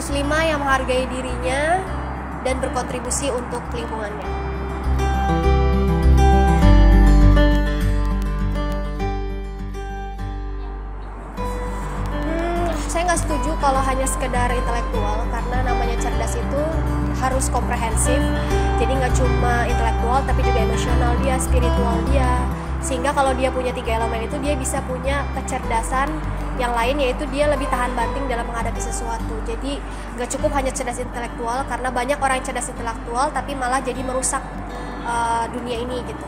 muslimah yang menghargai dirinya dan berkontribusi untuk lingkungannya. Saya nggak setuju kalau hanya sekedar intelektual, karena namanya cerdas itu harus komprehensif. Jadi nggak cuma intelektual tapi juga emosional dia, spiritual dia. Sehingga kalau dia punya 3 elemen itu, dia bisa punya kecerdasan yang lain, yaitu dia lebih tahan banting dalam menghadapi sesuatu. Jadi nggak cukup hanya cerdas intelektual, karena banyak orang yang cerdas intelektual tapi malah jadi merusak dunia ini gitu.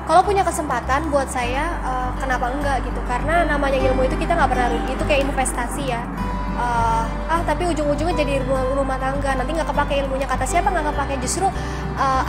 Kalau punya kesempatan, buat saya kenapa enggak gitu, karena namanya ilmu itu kita nggak pernah rugi, itu kayak investasi ya. Tapi ujung-ujungnya jadi rumah tangga, nanti nggak kepake ilmunya, kata siapa nggak kepake. Justru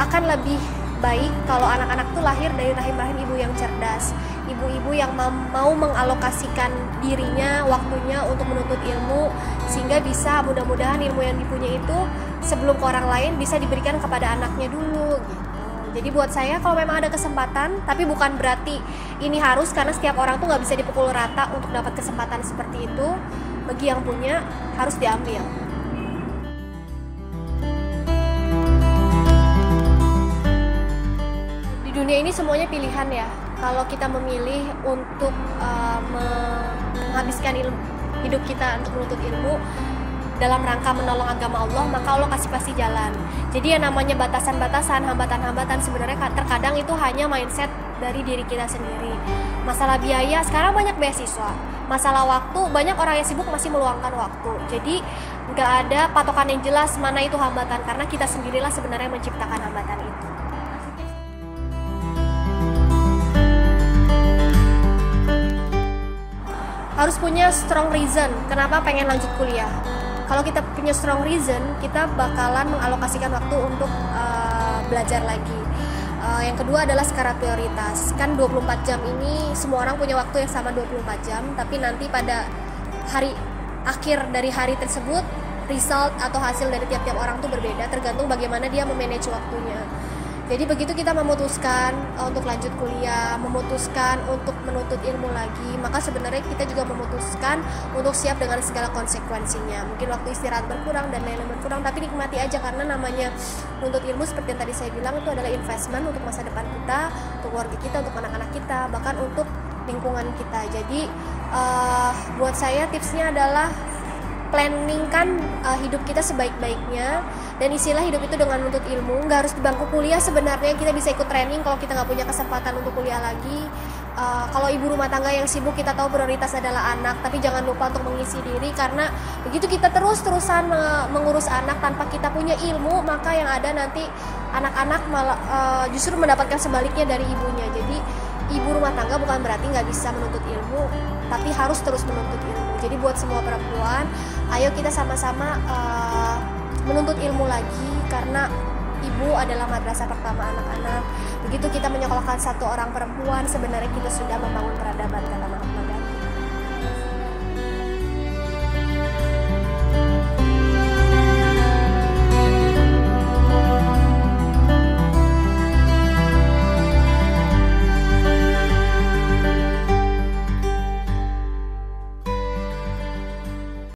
akan lebih baik kalau anak-anak tuh lahir dari rahim-rahim ibu yang cerdas, ibu-ibu yang mau mengalokasikan dirinya, waktunya untuk menuntut ilmu, sehingga bisa mudah-mudahan ilmu yang dipunya itu sebelum ke orang lain bisa diberikan kepada anaknya dulu gitu. Jadi buat saya kalau memang ada kesempatan, tapi bukan berarti ini harus, karena setiap orang tuh nggak bisa dipukul rata untuk dapat kesempatan seperti itu. Bagi yang punya harus diambil. Di dunia ini semuanya pilihan ya. Kalau kita memilih untuk menghabiskan hidup kita untuk menuntut ilmu dalam rangka menolong agama Allah, maka Allah kasih pasti jalan. Jadi yang namanya batasan-batasan, hambatan-hambatan sebenarnya terkadang itu hanya mindset dari diri kita sendiri. Masalah biaya, sekarang banyak beasiswa. Masalah waktu, banyak orang yang sibuk masih meluangkan waktu. Jadi nggak ada patokan yang jelas mana itu hambatan, karena kita sendirilah sebenarnya menciptakan hambatan itu. Harus punya strong reason kenapa pengen lanjut kuliah. Kalau kita punya strong reason, kita bakalan mengalokasikan waktu untuk belajar lagi. Yang kedua adalah skala prioritas. Kan 24 jam ini semua orang punya waktu yang sama 24 jam, tapi nanti pada hari akhir dari hari tersebut, result atau hasil dari tiap-tiap orang tuh berbeda, tergantung bagaimana dia memanage waktunya. Jadi begitu kita memutuskan untuk lanjut kuliah, memutuskan untuk menuntut ilmu lagi, maka sebenarnya kita juga memutuskan untuk siap dengan segala konsekuensinya. Mungkin waktu istirahat berkurang dan lain-lain berkurang, tapi nikmati aja, karena namanya menuntut ilmu seperti yang tadi saya bilang, itu adalah investment untuk masa depan kita, untuk keluarga kita, untuk anak-anak kita, bahkan untuk lingkungan kita. Jadi buat saya tipsnya adalah planningkan hidup kita sebaik-baiknya, dan isilah hidup itu dengan menuntut ilmu. Nggak harus di bangku kuliah sebenarnya, kita bisa ikut training kalau kita nggak punya kesempatan untuk kuliah lagi. Kalau ibu rumah tangga yang sibuk, kita tahu prioritas adalah anak, tapi jangan lupa untuk mengisi diri, karena begitu kita terus-terusan mengurus anak tanpa kita punya ilmu, maka yang ada nanti anak-anak malah justru mendapatkan sebaliknya dari ibunya. Jadi ibu rumah tangga bukan berarti nggak bisa menuntut ilmu, tapi harus terus menuntut ilmu. Jadi buat semua perempuan, ayo kita sama-sama menuntut ilmu lagi, karena ibu adalah madrasah pertama anak-anak. Begitu kita menyekolahkan satu orang perempuan, sebenarnya kita sudah membangun peradaban dalam